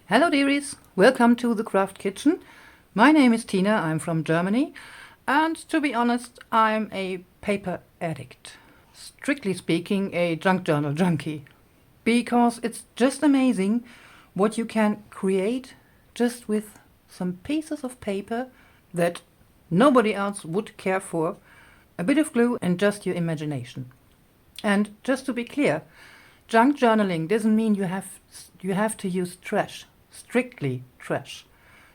Hello dearies, welcome to the Craft Kitchen. My name is Tina, I'm from Germany, and to be honest, I'm a paper addict. Strictly speaking, a junk journal junkie. Because it's just amazing what you can create just with some pieces of paper that nobody else would care for, a bit of glue and just your imagination. And just to be clear, junk journaling doesn't mean you have to use trash. Strictly trash,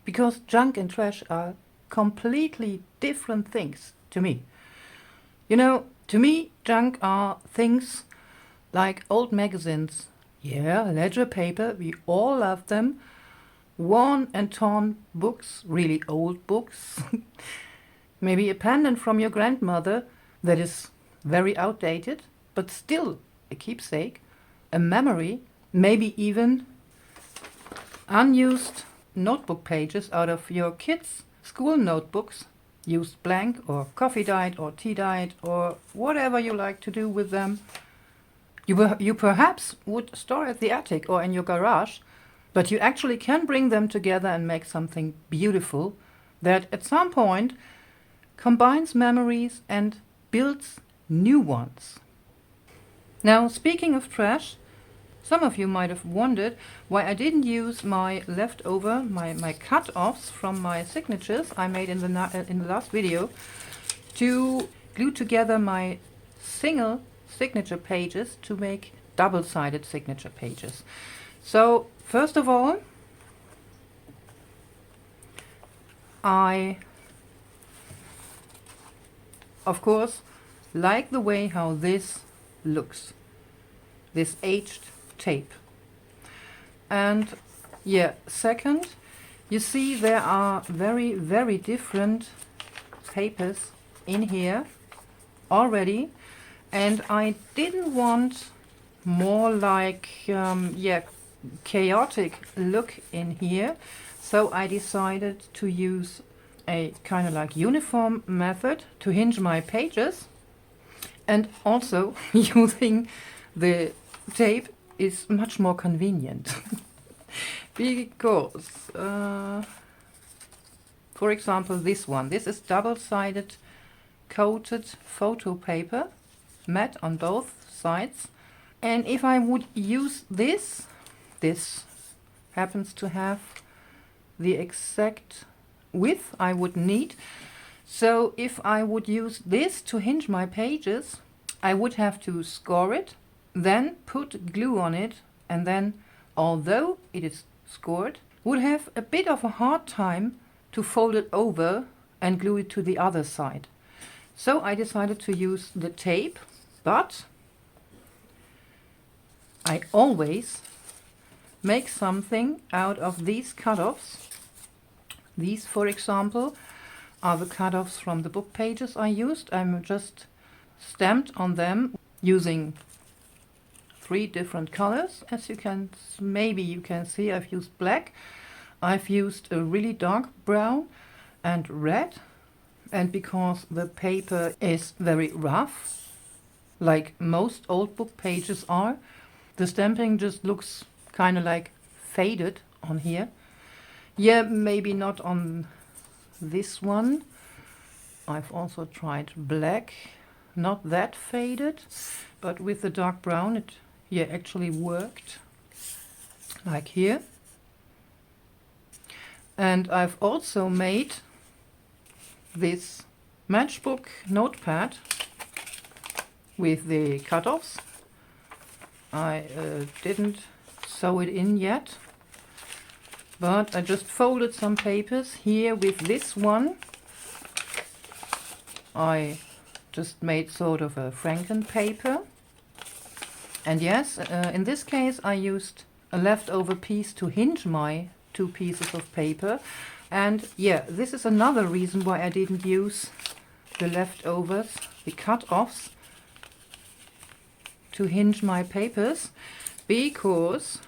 because junk and trash are completely different things to me. You know, to me, junk are things like old magazines, ledger paper, we all love them, worn and torn books, really old books, maybe a pendant from your grandmother that is very outdated, but still a keepsake, a memory, maybe even unused notebook pages out of your kids' school notebooks, used blank or coffee dyed or tea dyed or whatever you like to do with them. You perhaps would store at the attic or in your garage, but you actually can bring them together and make something beautiful that at some point combines memories and builds new ones. Now, speaking of trash, some of you might have wondered why I didn't use my leftover, my cut-offs from my signatures I made in the last video to glue together my single signature pages to make double-sided signature pages. So, first of all, I, of course, like the way how this looks, this aged tape. And second, you see there are very different papers in here already, and I didn't want more like chaotic look in here, so I decided to use a kind of like uniform method to hinge my pages, and also using the tape is much more convenient because for example this is double-sided coated photo paper, matte on both sides, and if I would use this happens to have the exact width I would need, so if I would use this to hinge my pages, I would have to score it, then put glue on it, and then, although it is scored, would have a bit of a hard time to fold it over and glue it to the other side. So I decided to use the tape, but I always make something out of these cut-offs. These, for example, are the cut-offs from the book pages I used. I'm just stamped on them using 3 different colors. As you can see, I've used black, I've used a really dark brown and red, and because the paper is very rough, like most old book pages are, the stamping just looks kind of like faded on here. Maybe not on this one. I've also tried black, not that faded, but with the dark brown it actually worked, like here. And I've also made this matchbook notepad with the cut-offs. I didn't sew it in yet, but I just folded some papers here with this one. I just made sort of a Franken paper. And yes, in this case I used a leftover piece to hinge my 2 pieces of paper. And this is another reason why I didn't use the leftovers, the cut-offs, to hinge my papers, because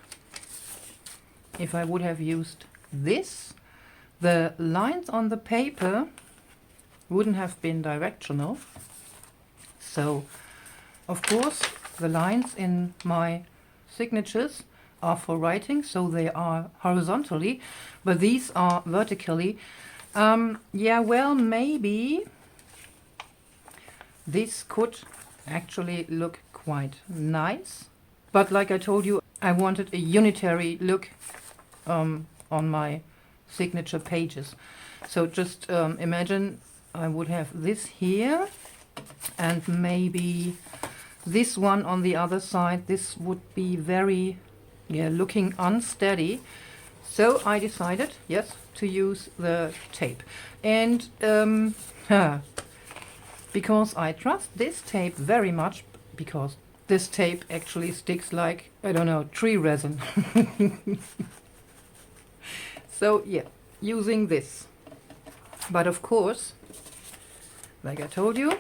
if I would have used this, the lines on the paper wouldn't have been directional. So Of course, the lines in my signatures are for writing, so they are horizontally, but these are vertically. Yeah, well, maybe this could actually look quite nice. But like I told you, I wanted a unitary look on my signature pages. So just imagine I would have this here and maybe this one on the other side. This would be very, looking unsteady. So I decided, yes, to use the tape. And because I trust this tape very much, because this tape actually sticks like, I don't know, tree resin. So yeah, using this. But of course, like I told you,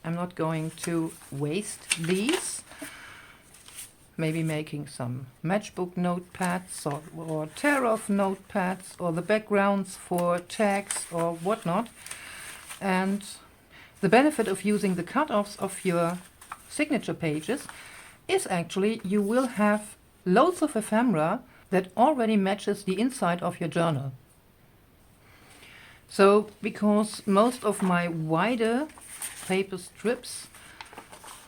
I'm not going to waste these. Maybe making some matchbook notepads or tear-off notepads or the backgrounds for tags or whatnot. And the benefit of using the cut-offs of your signature pages is actually you will have loads of ephemera that already matches the inside of your journal. So because most of my wider paper strips,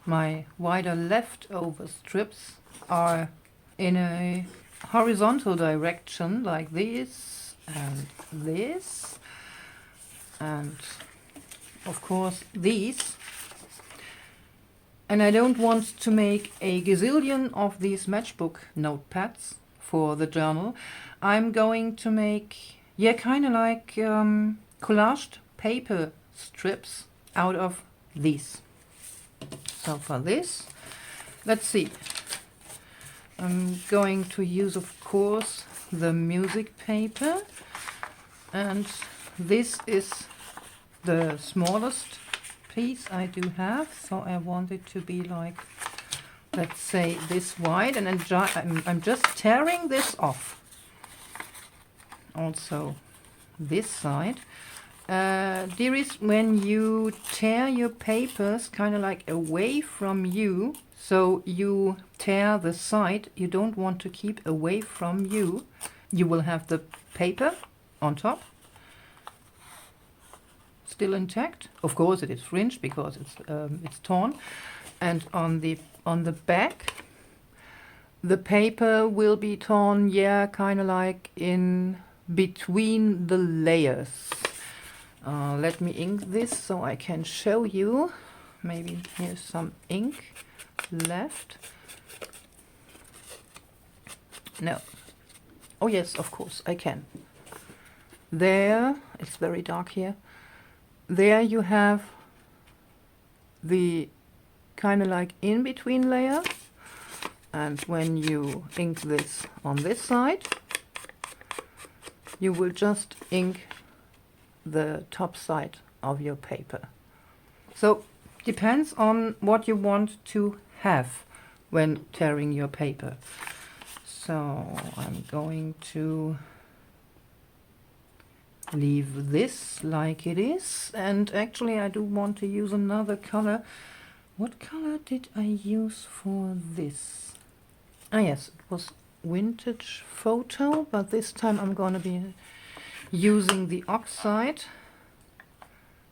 my wider leftover strips, are in a horizontal direction like this and this, and of course these. And I don't want to make a gazillion of these matchbook notepads for the journal. I'm going to make, kind of like collaged paper strips out of these. So for this, let's see. I'm going to use, of course, the music paper. And this is the smallest piece I do have. So I want it to be like, let's say, this wide. And I'm just tearing this off. Also this side. Dearies, when you tear your papers kind of like away from you, so you tear the side you don't want to keep away from you, you will have the paper on top still intact. Of course it is fringed because it's torn, and on the back the paper will be torn, kind of like in between the layers. Let me ink this so I can show you. Maybe here's some ink left. No. Oh yes, of course I can. There, it's very dark here. There you have the kind of like in-between layer. And when you ink this on this side, you will just ink the top side of your paper. So depends on what you want to have when tearing your paper. So I'm going to leave this like it is, and actually I do want to use another color. What color did I use for this? Ah yes, it was Vintage Photo, but this time I'm going to be using the oxide.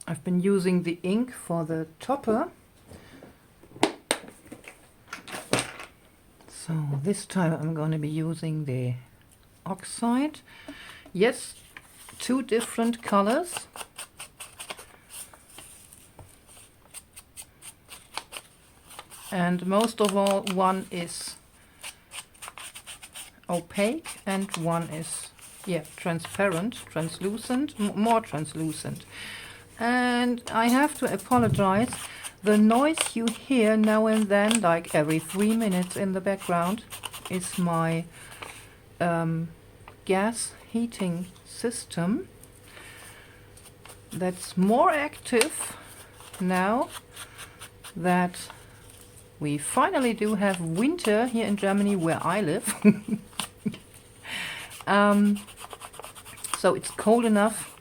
I've been using the ink for the topper. So this time I'm going to be using the oxide. Yes, two different colors. And most of all, one is opaque and one is transparent, translucent, more translucent. And I have to apologize, the noise you hear now and then, like every 3 minutes in the background, is my gas heating system that's more active now that we finally do have winter here in Germany where I live. So it's cold enough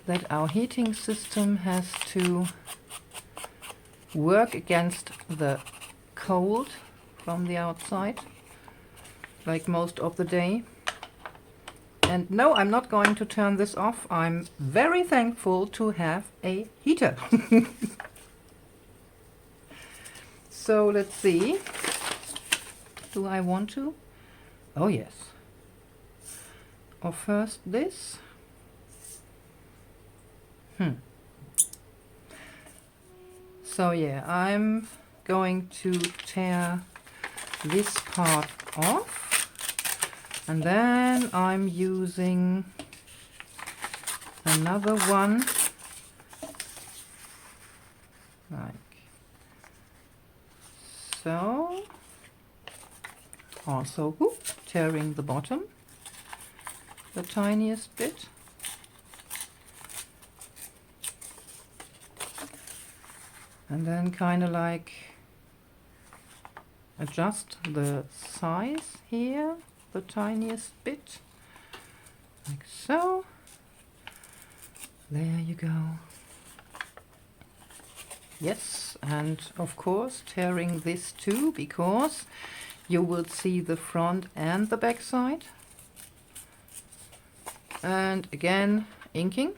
that our heating system has to work against the cold from the outside, like most of the day. And no, I'm not going to turn this off. I'm very thankful to have a heater. So let's see. Do I want to? Oh yes. Or first this. So yeah, I'm going to tear this part off. And then I'm using another one, like so. Also tearing the bottom, the tiniest bit. And then kind of like adjust the size here, the tiniest bit, like so. There you go. Yes, and of course tearing this too, because you will see the front and the back side. And again, inking.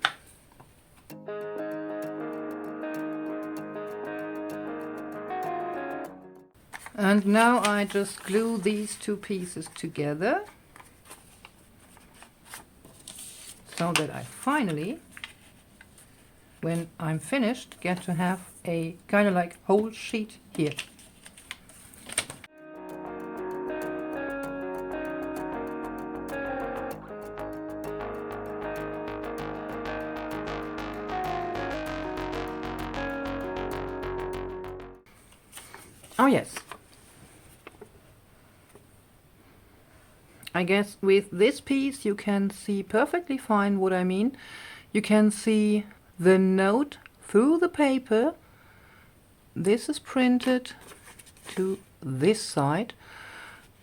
And now I just glue these two pieces together so that I finally, when I'm finished, get to have a kind of like whole sheet here. Oh yes. I guess with this piece you can see perfectly fine what I mean. You can see the note through the paper. This is printed to this side,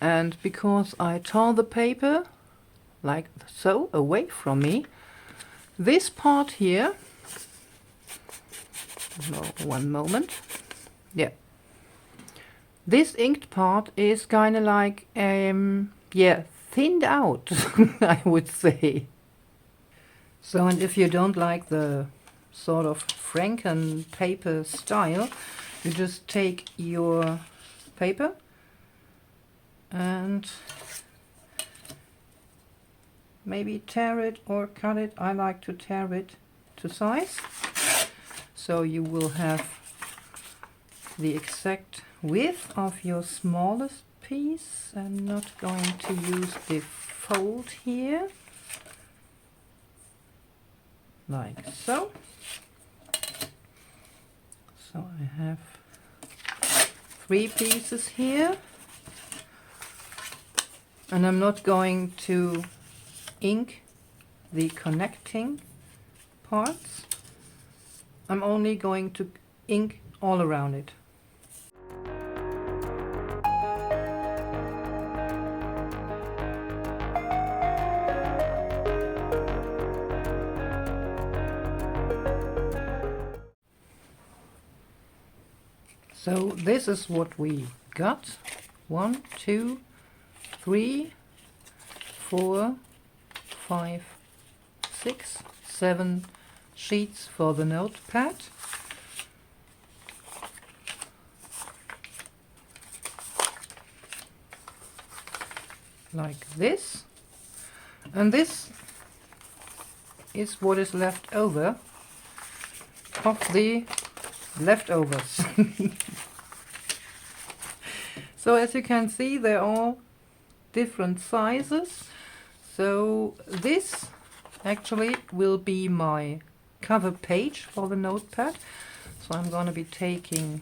and because I tore the paper like so away from me, this part here, no, one moment, yeah, this inked part is kind of like yeah, thinned out, I would say. So, and if you don't like the sort of Franken paper style, you just take your paper and maybe tear it or cut it. I like to tear it to size, so you will have the exact width of your smallest piece. I'm not going to use the fold here, like so. So I have 3 pieces here, and I'm not going to ink the connecting parts. I'm only going to ink all around it. So this is what we got. 1, 2, 3, 4, 5, 6, 7 sheets for the notepad. Like this. And this is what is left over of the leftovers. So as you can see, they're all different sizes. So this actually will be my cover page for the notepad. So I'm going to be taking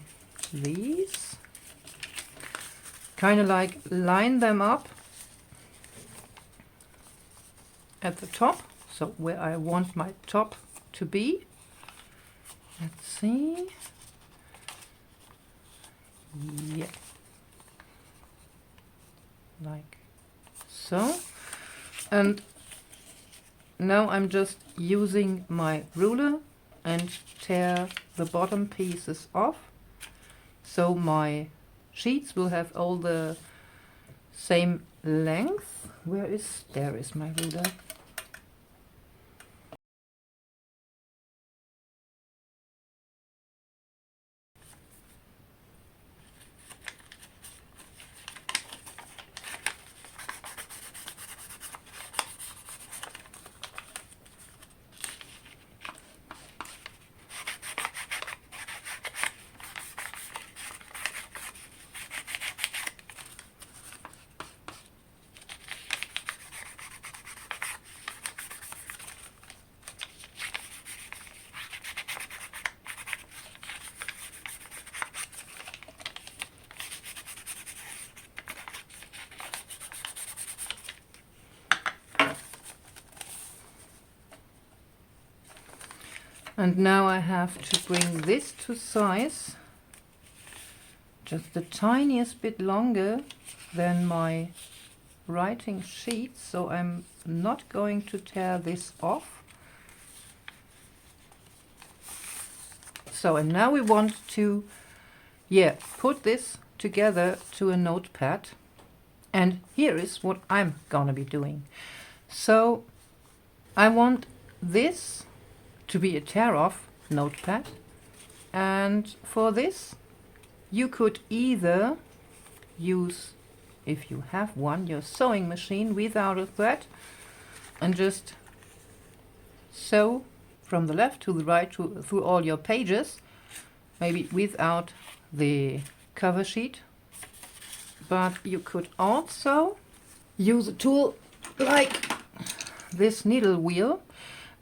these, kind of like line them up at the top, so where I want my top to be. Let's see. Yeah. Like so. And now I'm just using my ruler and tear the bottom pieces off so my sheets will have all the same length. There is my ruler. And now I have to bring this to size, just the tiniest bit longer than my writing sheet, so I'm not going to tear this off. So, and now we want to, put this together to a notepad. And here is what I'm gonna be doing. So I want this to be a tear-off notepad, and for this you could either use, if you have one, your sewing machine without a thread and just sew from the left to the right through all your pages, maybe without the cover sheet. But you could also use a tool like this needle wheel.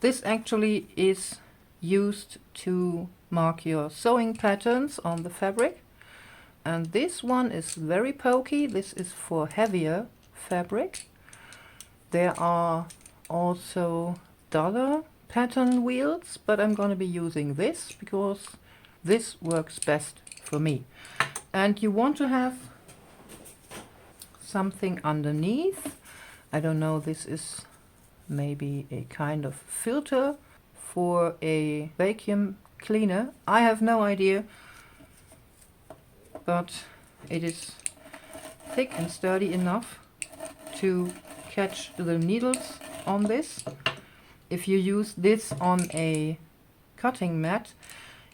This actually is used to mark your sewing patterns on the fabric. And this one is very pokey. This is for heavier fabric. There are also dollar pattern wheels, but I'm going to be using this because this works best for me. And you want to have something underneath. I don't know, this is maybe a kind of filter for a vacuum cleaner. I have no idea, but it is thick and sturdy enough to catch the needles on this. If you use this on a cutting mat,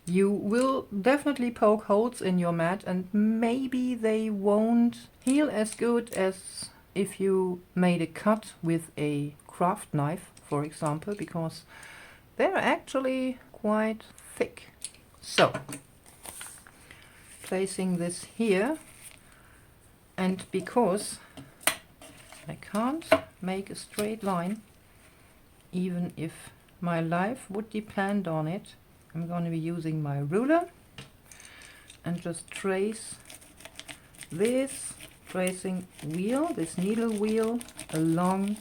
you will definitely poke holes in your mat, and maybe they won't heal as good as if you made a cut with a craft knife, for example, because they're actually quite thick. So, placing this here, and because I can't make a straight line, even if my life would depend on it, I'm going to be using my ruler and just trace this tracing wheel, this needle wheel, along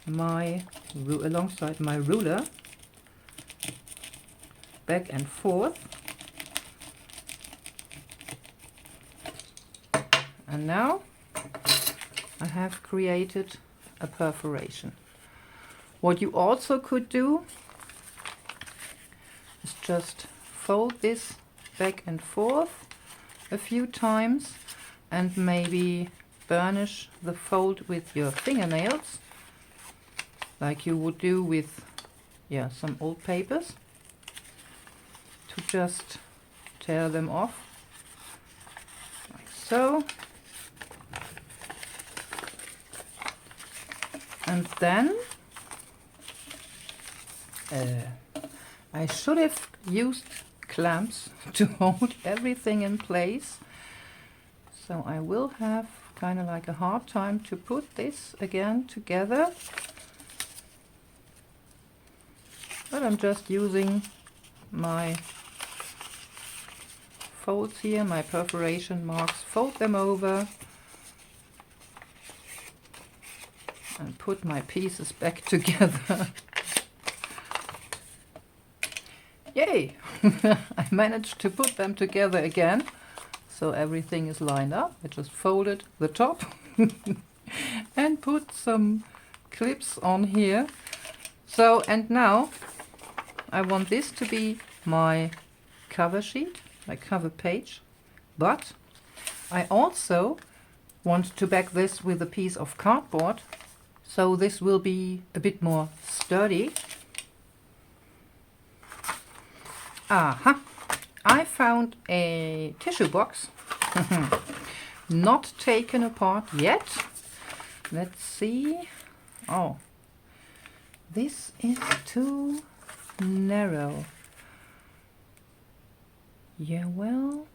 alongside my ruler, back and forth. And now I have created a perforation. What you also could do is just fold this back and forth a few times and maybe burnish the fold with your fingernails, like you would do with some old papers, to just tear them off like so. And then I should have used clamps to hold everything in place, so I will have kind of like a hard time to put this again together, but I'm just using my folds here, my perforation marks, fold them over and put my pieces back together. Yay! I managed to put them together again, so everything is lined up. I just folded the top and put some clips on here. So, and now I want this to be my cover sheet, my cover page, But I also want to back this with a piece of cardboard, so this will be a bit more sturdy. Aha! I found a tissue box, not taken apart yet. Let's see. Oh, this is too narrow. Yeah, well,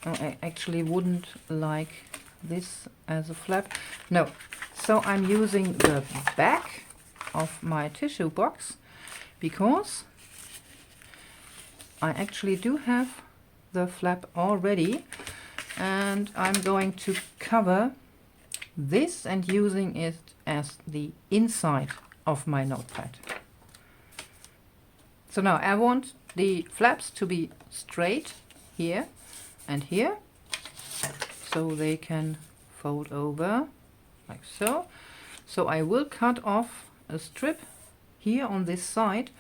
oh, I actually wouldn't like this as a flap. No, so I'm using the back of my tissue box because I actually do have the flap already, and I'm going to cover this and using it as the inside of my notepad. So now I want the flaps to be straight here and here, so they can fold over like so. So I will cut off a strip here on this side,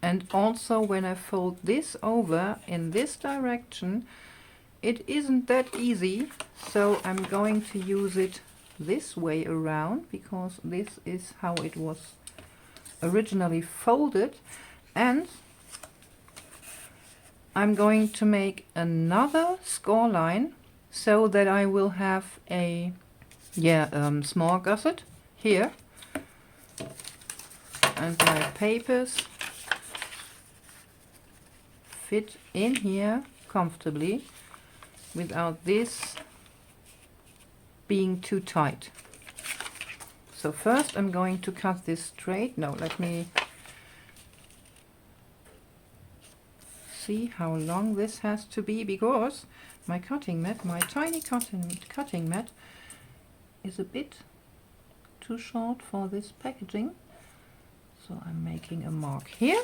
and also when I fold this over in this direction, it isn't that easy, so I'm going to use it this way around because this is how it was originally folded. And I'm going to make another score line so that I will have a small gusset here, and my papers fit in here comfortably without this being too tight. So first I'm going to cut this straight. No, let me see how long this has to be, because my cutting mat, my tiny cutting mat, is a bit too short for this packaging. So I'm making a mark here.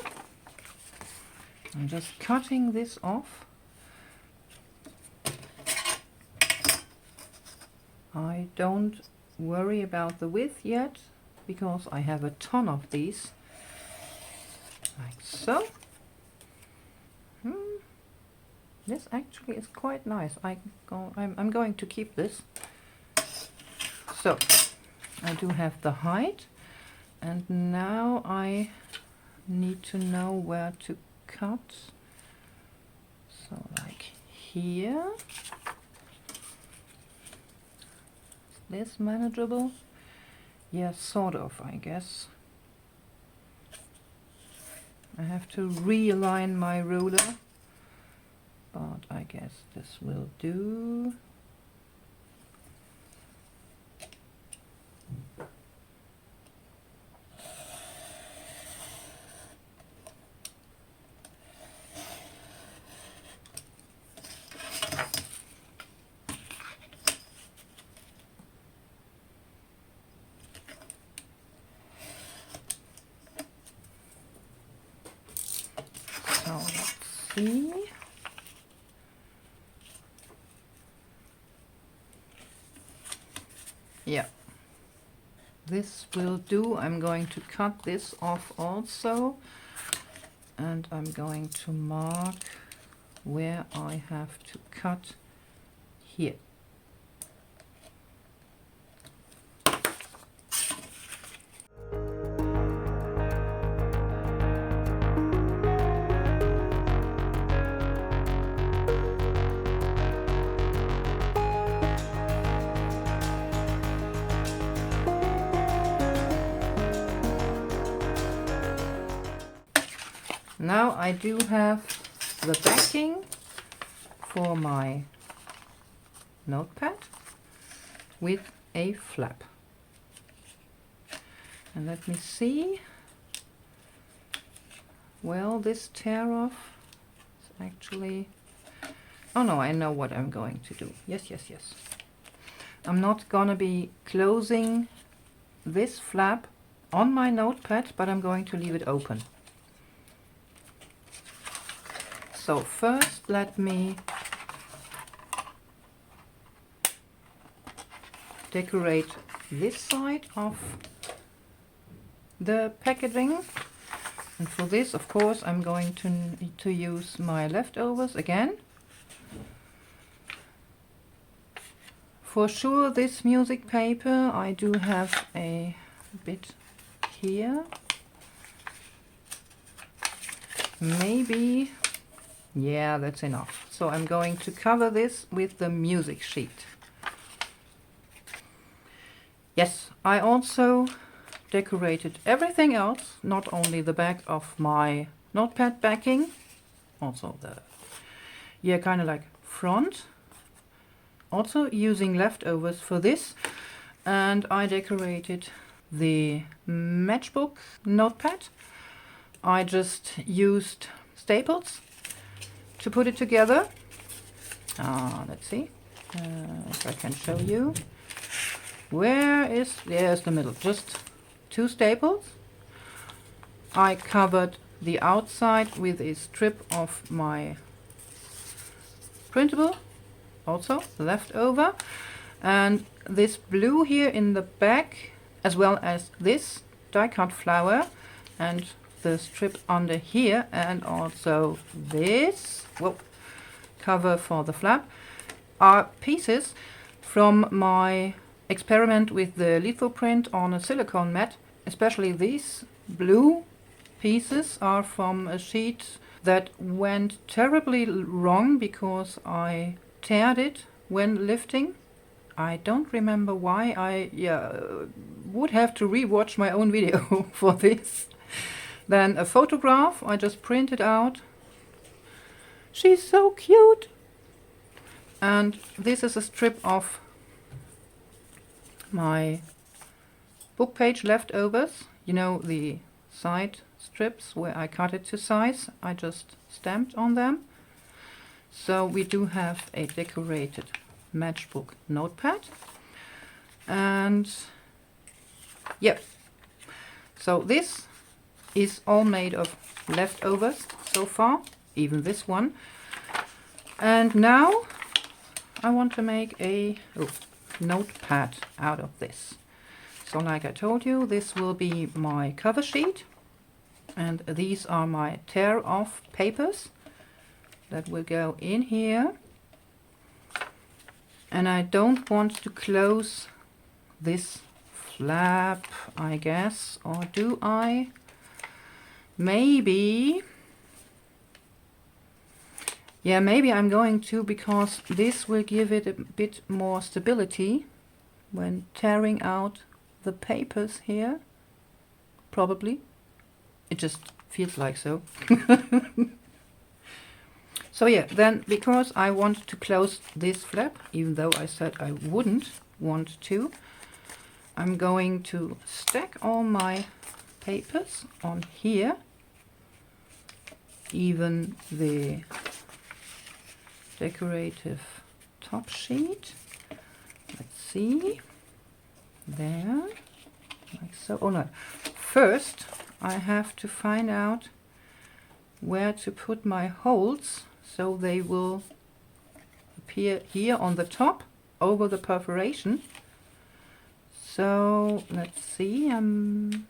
I'm just cutting this off. I don't worry about the width yet because I have a ton of these, like so. This actually is quite nice. I'm going to keep this. So I do have the height, and now I need to know where to cut. So like here. Is this manageable? Yes, sort of, I guess. I have to realign my ruler, but I guess this will do. So let's see. Yeah, this will do. I'm going to cut this off also, and I'm going to mark where I have to cut here. Now I do have the backing for my notepad with a flap. And let me see. Well, this tear off is actually... Oh no, I know what I'm going to do. Yes. I'm not gonna be closing this flap on my notepad, but I'm going to leave it open. So first let me decorate this side of the packaging, and for this of course I'm going to use my leftovers again. For sure this music paper, I do have a bit here. Maybe, yeah, that's enough. So I'm going to cover this with the music sheet. Yes, I also decorated everything else, not only the back of my notepad backing, also the, yeah, kind of like front. Also using leftovers for this. And I decorated the matchbook notepad. I just used staples to put it together. Let's see if I can show you. There's the middle, just 2 staples. I covered the outside with a strip of my printable, also leftover. And this blue here in the back, as well as this die-cut flower and the strip under here, and also this cover for the flap, are pieces from my experiment with the lithoprint on a silicone mat. Especially these blue pieces are from a sheet that went terribly wrong because I teared it when lifting. I don't remember why. I would have to rewatch my own video for this. Then a photograph I just printed out. She's so cute. And this is a strip of my book page leftovers. You know, the side strips where I cut it to size. I just stamped on them. So we do have a decorated matchbook notepad. And yep, so this is all made of leftovers so far, even this one. And now I want to make a notepad out of this. So like I told you, this will be my cover sheet, and these are my tear off papers that will go in here. And I don't want to close this flap, I guess, or do I? Maybe. Yeah, maybe I'm going to, because this will give it a bit more stability when tearing out the papers here. Probably. It just feels like so. So yeah, then because I want to close this flap, even though I said I wouldn't want to, I'm going to stack all my papers on here, even the decorative top sheet. Let's see, there, like so. Oh no, first I have to find out where to put my holes so they will appear here on the top over the perforation. So let's see, I'm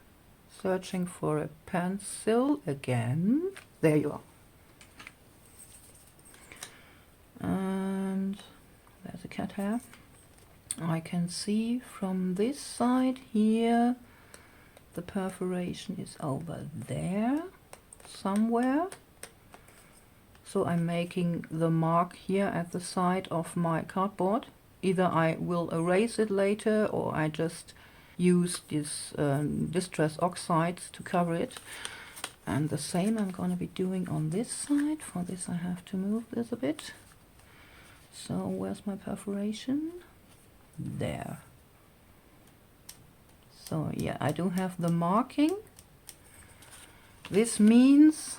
searching for a pencil again. There you are. And there's a cat hair. I can see from this side here the perforation is over there somewhere. So I'm making the mark here at the side of my cardboard. Either I will erase it later, or I just use this distress oxides to cover it. And the same I'm going to be doing on this side. For this I have to move this a bit. So where's my perforation? There. So yeah, I do have the marking. This means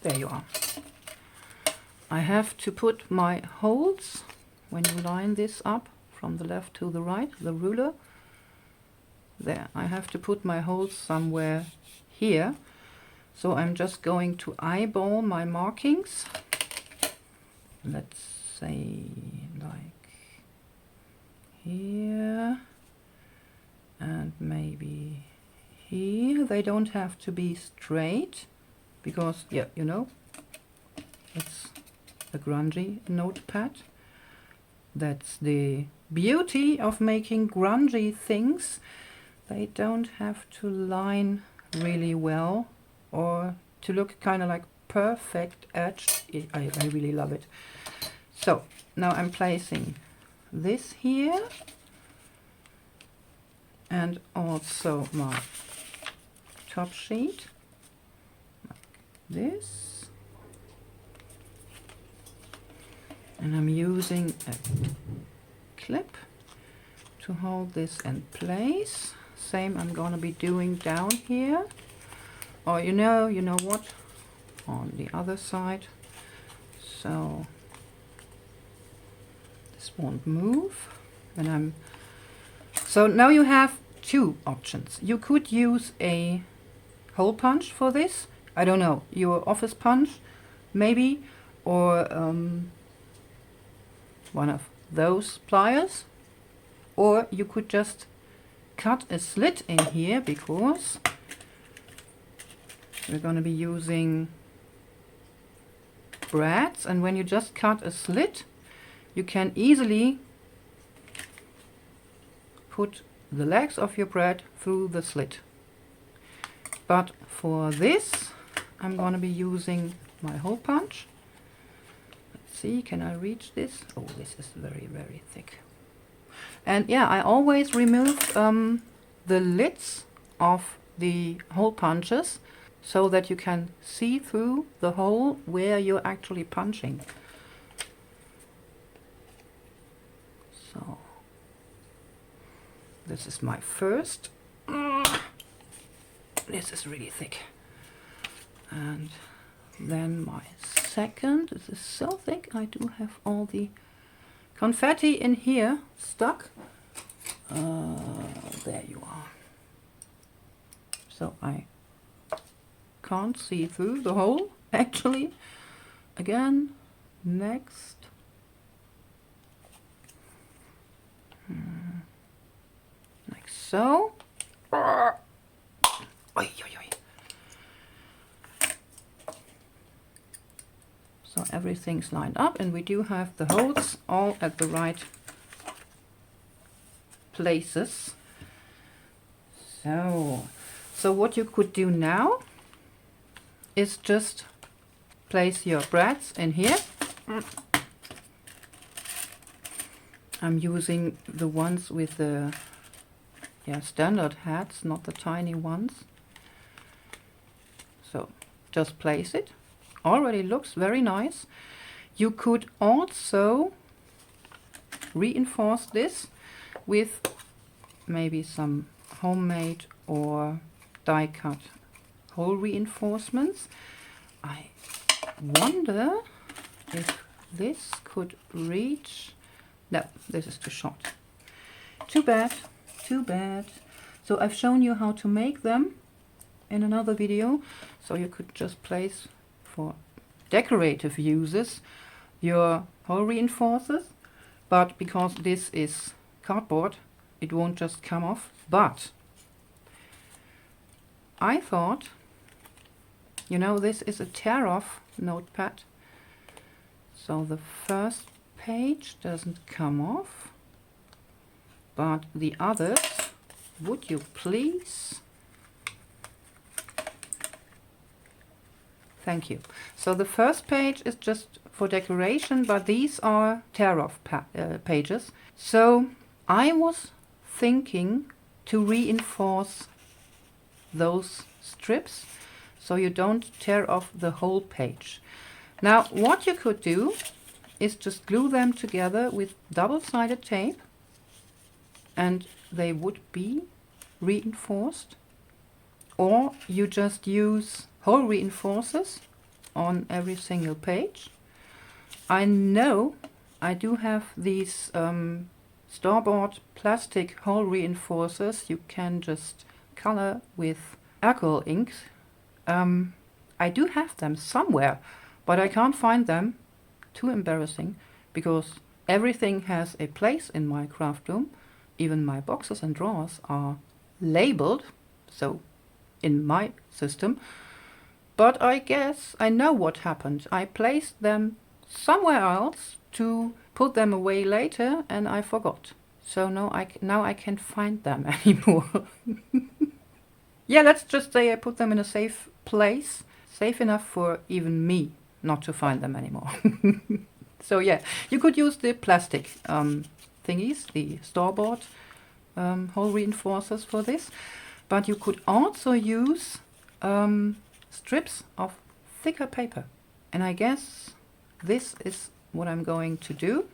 there you are. I have to put my holes, when you line this up from the left to the right, the ruler, there, I have to put my holes somewhere here. So I'm just going to eyeball my markings. Let's say like here, and maybe here. They don't have to be straight, because, yeah, you know, it's a grungy notepad. That's the beauty of making grungy things. They don't have to line really well or to look kind of like perfect etched. I really love it. So now I'm placing this here and also my top sheet like this, and I'm using a clip to hold this in place. Same I'm gonna be doing down here, or you know what, on the other side, so this won't move. And so now you have two options. You could use a hole punch for this. I don't know, your office punch maybe, or one of those pliers, or you could just cut a slit in here, because we're going to be using brads, and when you just cut a slit you can easily put the legs of your brad through the slit. But for this I'm going to be using my hole punch. Let's see, can I reach this? Oh, this is very, very thick. And yeah, I always remove the lids of the hole punches so that you can see through the hole where you're actually punching. So this is my first. This is really thick. And then my second. This is so thick. I do have all the confetti in here stuck. There you are. So I can't see through the hole actually. Again, next. Like so. Oi, oi, oi. So everything's lined up, and we do have the holes all at the right places. So what you could do now is just place your brads in here. I'm using the ones with the standard heads, not the tiny ones. So just place it. Already looks very nice. You could also reinforce this with maybe some homemade or die cut hole reinforcements. I wonder if this could reach. No, this is too short. Too bad, too bad. So I've shown you how to make them in another video. So you could just place for decorative uses your hole reinforcers, but because this is cardboard it won't just come off. But I thought, this is a tear off notepad, so the first page doesn't come off, but the others, would you please? Thank you. So the first page is just for decoration, but these are tear-off pages. So I was thinking to reinforce those strips so you don't tear off the whole page. Now what you could do is just glue them together with double-sided tape, and they would be reinforced, or you just use hole reinforcers on every single page. I know I do have these store-bought plastic hole reinforcers you can just color with alcohol inks. I do have them somewhere, but I can't find them. Too embarrassing, because everything has a place in my craft room. Even my boxes and drawers are labeled, so in my system. But I guess I know what happened. I placed them somewhere else to put them away later, and I forgot. So now I can't find them anymore. Yeah, let's just say I put them in a safe place, safe enough for even me not to find them anymore. So yeah, you could use the plastic thingies, the store-bought hole reinforcers for this, but you could also use strips of thicker paper. And I guess this is what I'm going to do,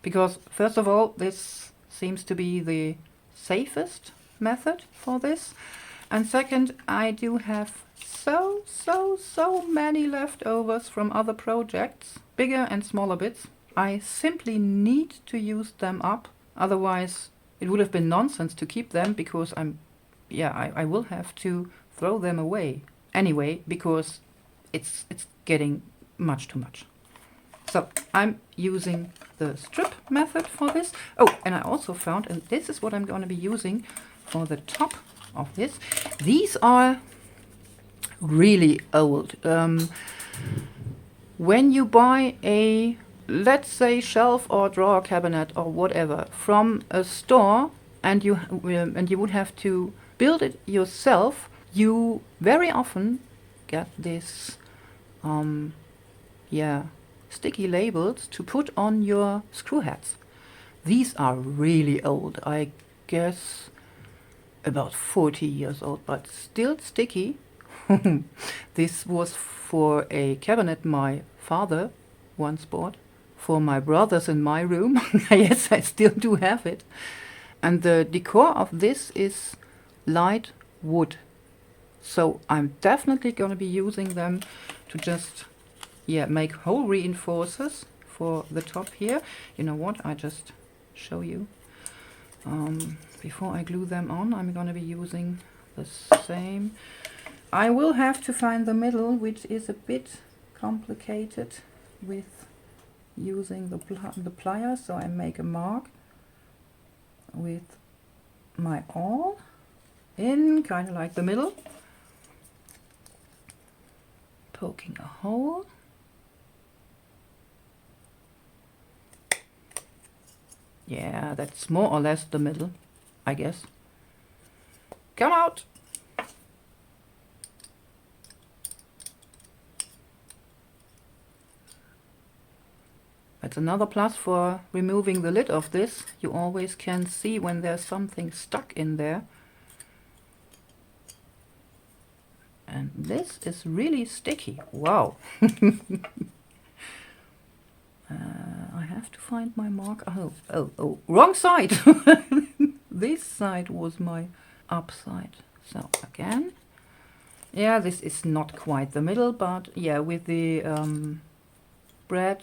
because first of all, this seems to be the safest method for this, and second, I do have so many leftovers from other projects, bigger and smaller bits. I simply need to use them up, otherwise it would have been nonsense to keep them, because I will have to throw them away anyway, because it's getting much too much. So I'm using the strip method for this. Oh, and I also found, and this is what I'm going to be using for the top of this. These are really old. When you buy a, let's say, shelf or drawer cabinet or whatever from a store, and you would have to build it yourself, you very often get this sticky labels to put on your screw heads. These are really old, I guess about 40 years old, but still sticky. This was for a cabinet my father once bought for my brothers in my room. Yes, I still do have it. And the decor of this is light wood. So I'm definitely going to be using them to just make hole reinforcers for the top here. You know what? I just show you. Before I glue them on, I'm going to be using the same. I will have to find the middle, which is a bit complicated with using the pliers. So I make a mark with my awl in kind of like the middle, poking a hole. Yeah, that's more or less the middle, I guess. Come out! That's another plus for removing the lid of this. You always can see when there's something stuck in there. And this is really sticky. Wow! I have to find my mark. Oh, wrong side! This side was my upside. So again, yeah, this is not quite the middle, but yeah, with the bread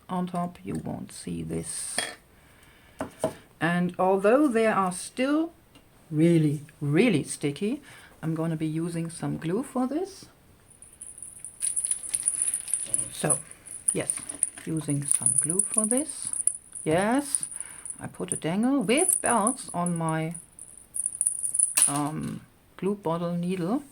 on top, you won't see this. And although they are still really sticky, I'm going to be using some glue for this. So, yes, using some glue for this. Yes, I put a dangle with belts on my glue bottle needle.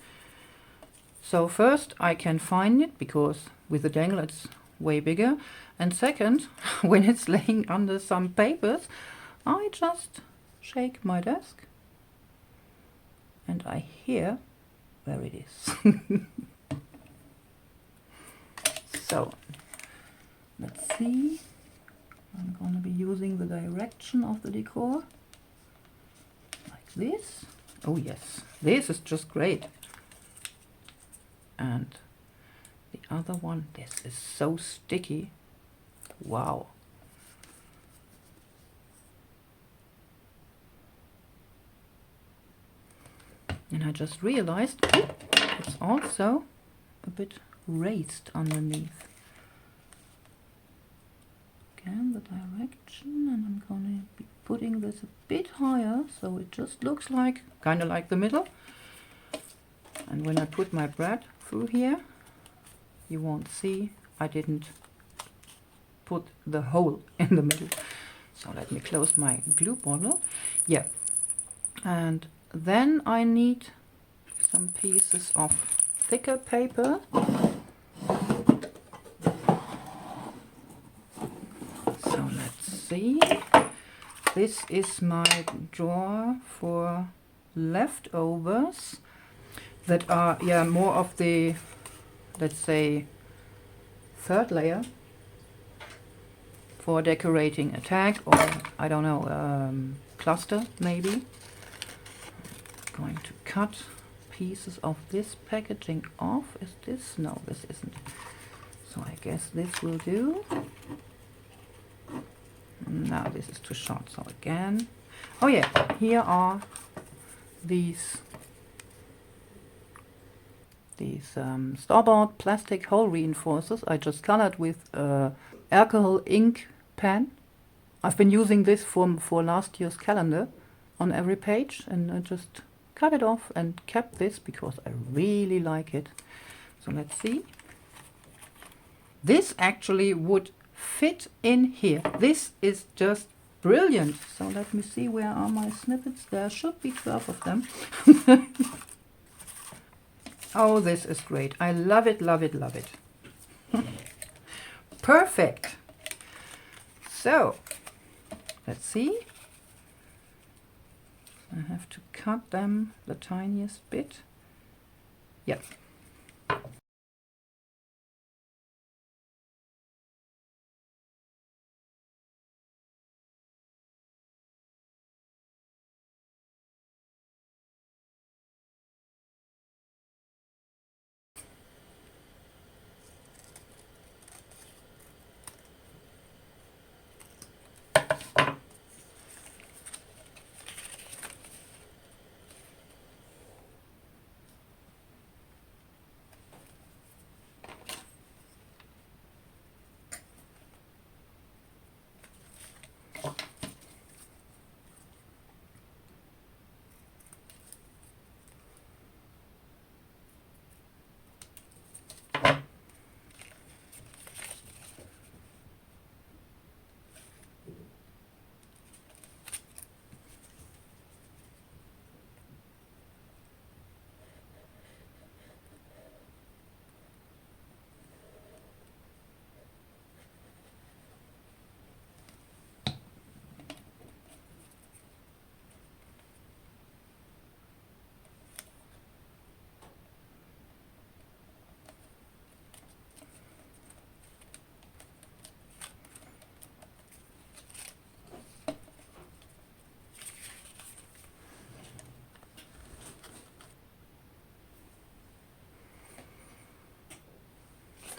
So first I can find it, because with the dangle it's way bigger. And second, when it's laying under some papers, I just shake my desk and I hear where it is. So let's see. I'm going to be using the direction of the decor like this. Oh yes, this is just great. And the other one, this is so sticky. Wow. And I just realized it's also a bit raised underneath. Again, the direction, and I'm going to be putting this a bit higher so it just looks like, kind of like the middle. And when I put my bread through here, you won't see I didn't put the hole in the middle. So let me close my glue bottle. Yeah, and then I need some pieces of thicker paper. see. This is my drawer for leftovers that are, yeah, more of the, let's say, third layer for decorating a tag, or I don't know, cluster maybe. I'm going to cut pieces of this packaging off. Is this? No, this isn't. So I guess this will do. No, this is too short. So again, oh yeah, here are these store-bought plastic hole reinforcers. I just colored with alcohol ink pen. I've been using this for last year's calendar on every page, and I just cut it off and kept this because I really like it. So let's see. This actually would fit in here. This is just brilliant. So let me see, where are my snippets? There should be 12 of them. Oh, this is great. I love it, love it, love it. Perfect. So let's see. I have to cut them the tiniest bit. Yeah.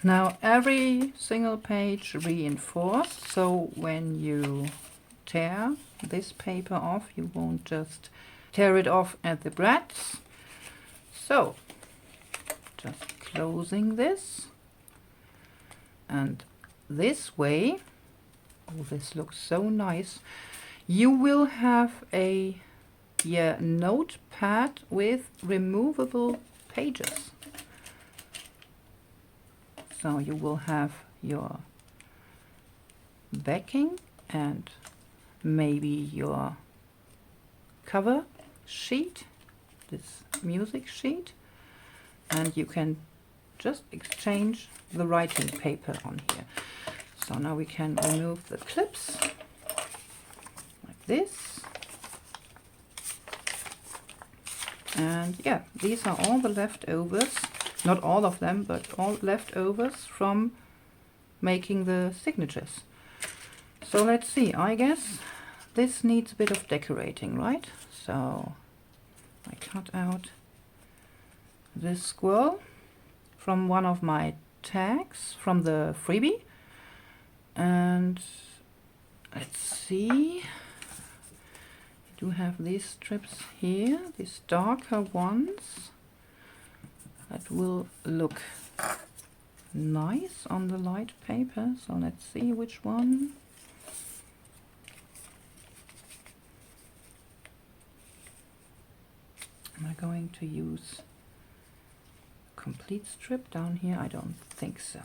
Now every single page reinforced, so when you tear this paper off, you won't just tear it off at the breadths. So just closing this, and this way, oh, this looks so nice, you will have a notepad with removable pages. So you will have your backing and maybe your cover sheet, this music sheet, and you can just exchange the writing paper on here. So now we can remove the clips like this. And yeah, these are all the leftovers. Not all of them, but all leftovers from making the signatures. So let's see, I guess this needs a bit of decorating, right? So I cut out this squirrel from one of my tags from the freebie. And let's see, I do have these strips here, these darker ones. That will look nice on the light paper. So let's see which one. Am I going to use complete strip down here? I don't think so.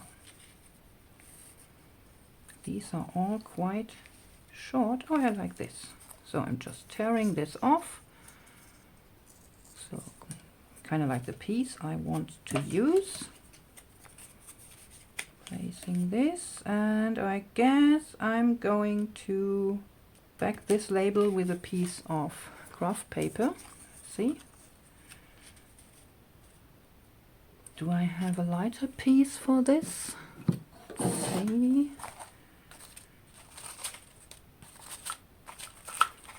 These are all quite short. Oh, I like this. So I'm just tearing this off. So kind of like the piece I want to use. placing this, and I guess I'm going to back this label with a piece of craft paper. See? Do I have a lighter piece for this? Let's see.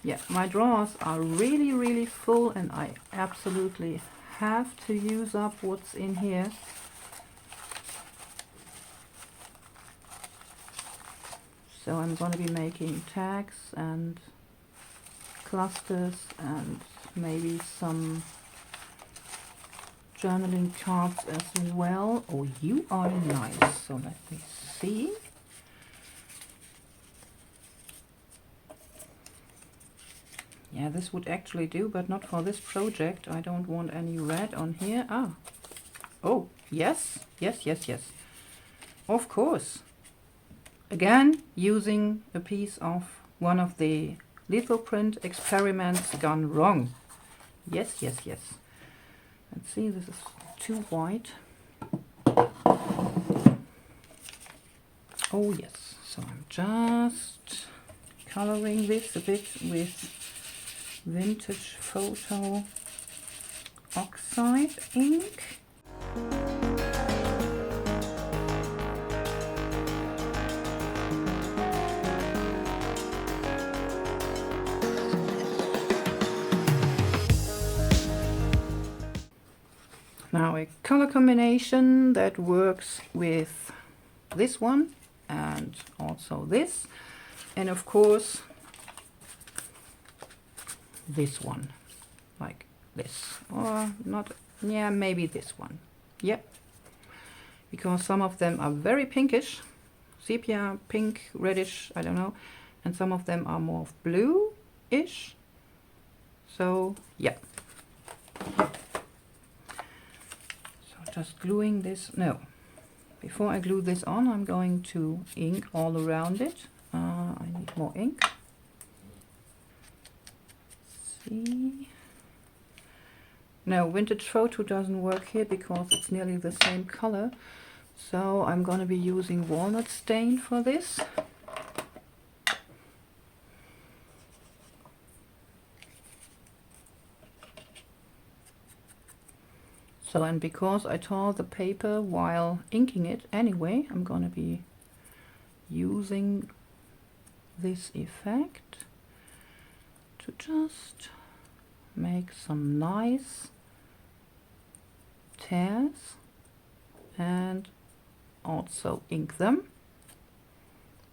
Yeah, my drawers are really full and I absolutely have to use up what's in here. So I'm going to be making tags and clusters and maybe some journaling cards as well. Oh, you are nice. So let me see. Yeah, this would actually do, but not for this project. I don't want any red on here. Ah. Oh, yes. Yes. Of course. Again, using a piece of one of the lithoprint experiments gone wrong. Yes. Let's see, this is too white. Oh yes, so I'm just coloring this a bit with vintage photo oxide ink. Now a color combination that works with this one and also this, and of course this one, like this, or not, yeah, maybe this one, yeah, because some of them are very pinkish, sepia, pink, reddish, I don't know, and some of them are more blue-ish, so yeah. Just gluing this, no, before I glue this on I'm going to ink all around it. I need more ink. Let's see. No, vintage photo doesn't work here because it's nearly the same color, so I'm going to be using walnut stain for this. So, and because I tore the paper while inking it anyway, I'm going to be using this effect to just make some nice tears and also ink them,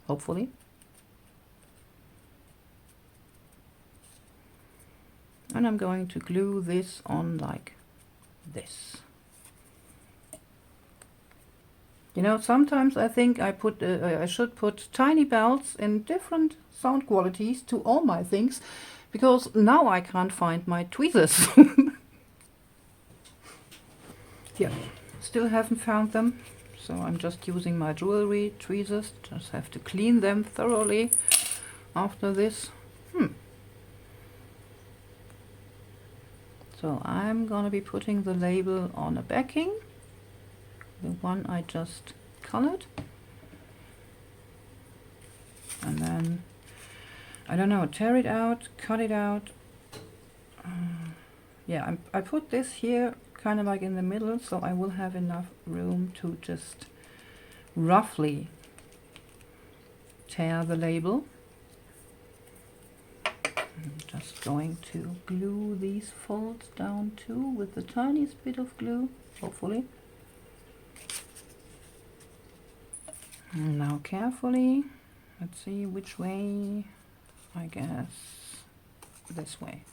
hopefully. And I'm going to glue this on like this. You know, sometimes I think I should put tiny bells in different sound qualities to all my things, because now I can't find my tweezers. Yeah, still haven't found them, so I'm just using my jewelry tweezers. Just have to clean them thoroughly after this. So I'm gonna be putting the label on a backing, the one I just colored, and then, I don't know, tear it out, cut it out. Yeah, I put this here kind of like in the middle, so I will have enough room to just roughly tear the label. I'm just going to glue these folds down too with the tiniest bit of glue, hopefully. And now carefully, let's see which way, I guess this way.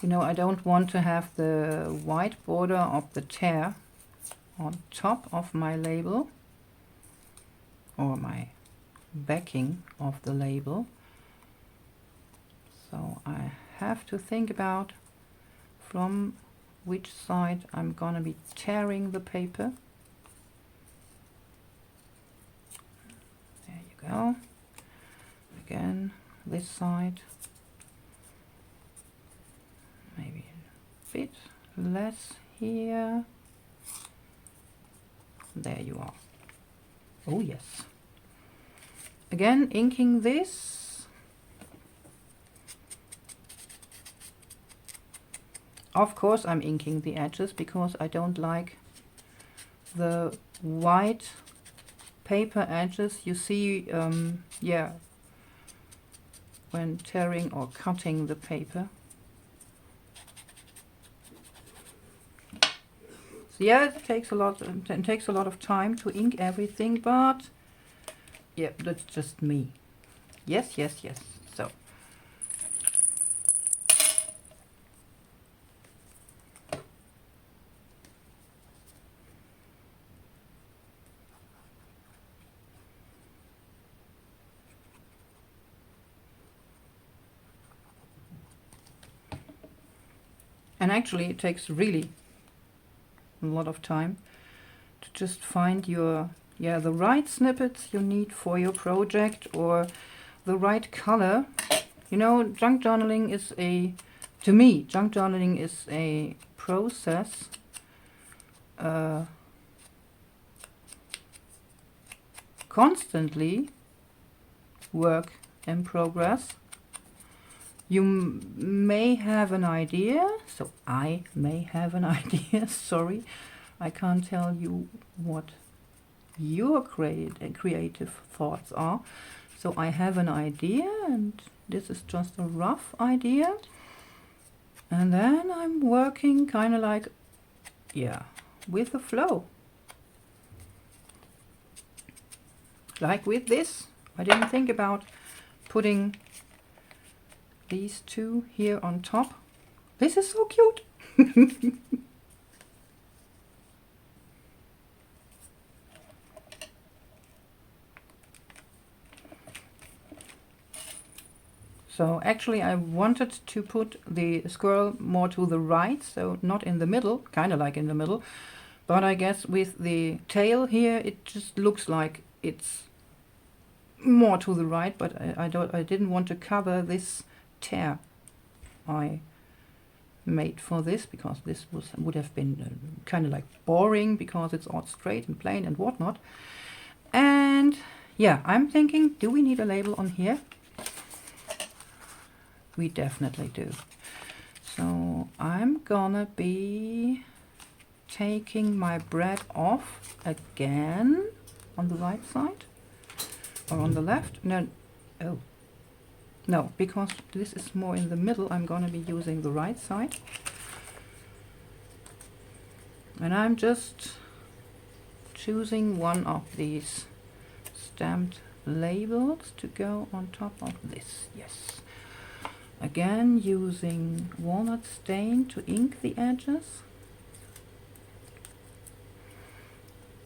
You know, I don't want to have the white border of the tear on top of my label or my backing of the label. So I have to think about from which side I'm gonna be tearing the paper. There you go. Again, this side. Maybe a bit less here. There you are. Oh yes. Again, inking this. Of course I'm inking the edges because I don't like the white paper edges you see, yeah, when tearing or cutting the paper. So yeah, it takes a lot of time to ink everything, but yeah, that's just me. Yes, yes, yes. So and actually it takes really a lot of time to just find your, yeah, the right snippets you need for your project, or the right color. You know, junk journaling is to me, junk journaling is a process constantly work in progress. You may have an idea, so I may have an idea, sorry, I can't tell you what your creative thoughts are. So I have an idea, and this is just a rough idea. And then I'm working kind of like, yeah, with the flow. Like with this, I didn't think about putting these two here on top. This is so cute. So actually I wanted to put the squirrel more to the right, so not in the middle, kind of like in the middle. But I guess with the tail here, it just looks like it's more to the right, but I didn't want to cover this tear I made for this, because this would have been kind of like boring, because it's all straight and plain and whatnot. And yeah, I'm thinking, do we need a label on here? We definitely do. So I'm gonna be taking my bread off again on the right side, or on the left. No, oh no, because this is more in the middle, I'm gonna be using the right side. And I'm just choosing one of these stamped labels to go on top of this. Yes. Again, using walnut stain to ink the edges.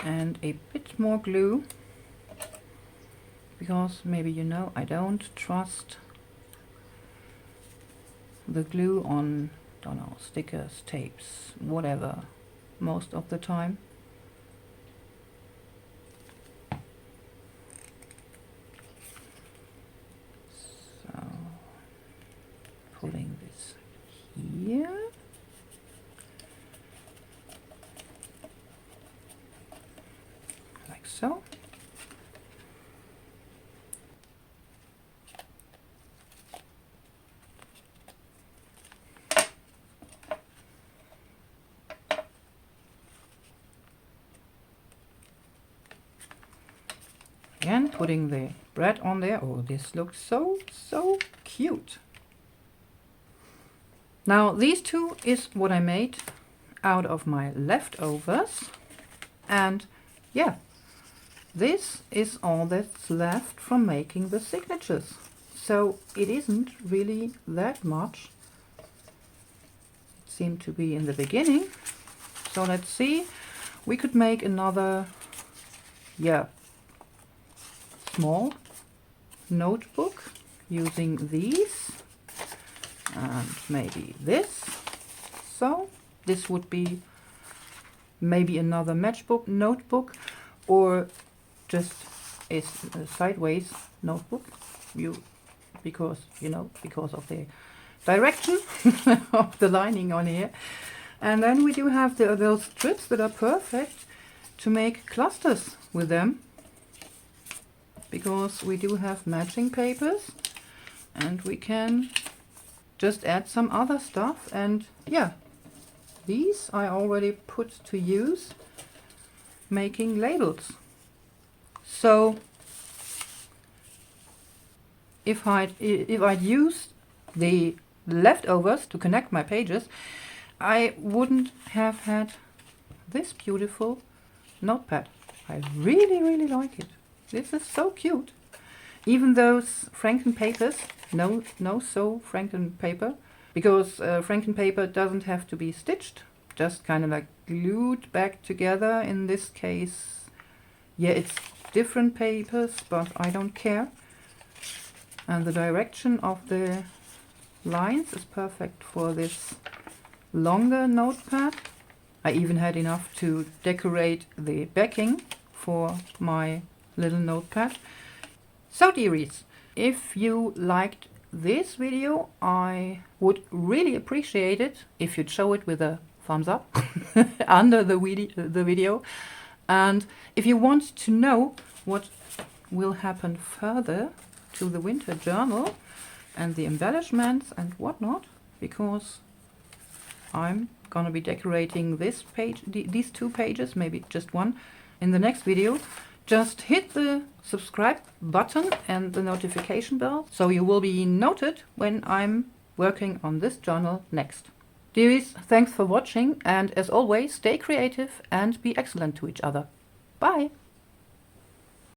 And a bit more glue, because maybe you know I don't trust the glue on, don't know, stickers, tapes, whatever, most of the time. So putting this here. Like so. Again, putting the bread on there. Oh, this looks so cute. Now, these two is what I made out of my leftovers. And yeah, this is all that's left from making the signatures. So it isn't really that much. It seemed to be in the beginning. So let's see. We could make another, yeah, small notebook using these, and maybe this. So this would be maybe another matchbook notebook, or just a sideways notebook, because you know, because of the direction of the lining on here. And then we do have those strips that are perfect to make clusters with them. because we do have matching papers, and we can just add some other stuff. And yeah, these I already put to use making labels. So if I'd used the leftovers to connect my pages, I wouldn't have had this beautiful notepad. I really like it. This is so cute. Even those Franken papers, no Franken paper, because Franken paper doesn't have to be stitched, just kind of like glued back together. In this case, yeah, it's different papers, but I don't care. And the direction of the lines is perfect for this longer notepad. I even had enough to decorate the backing for my little notepad. So dearies, if you liked this video, I would really appreciate it if you'd show it with a thumbs up under the video. And if you want to know what will happen further to the winter journal and the embellishments and whatnot, because I'm gonna be decorating this page, these 2 pages, maybe just one, in the next video, just hit the subscribe button and the notification bell so you will be noted when I'm working on this journal next. Dearies, thanks for watching, and as always, stay creative and be excellent to each other. Bye!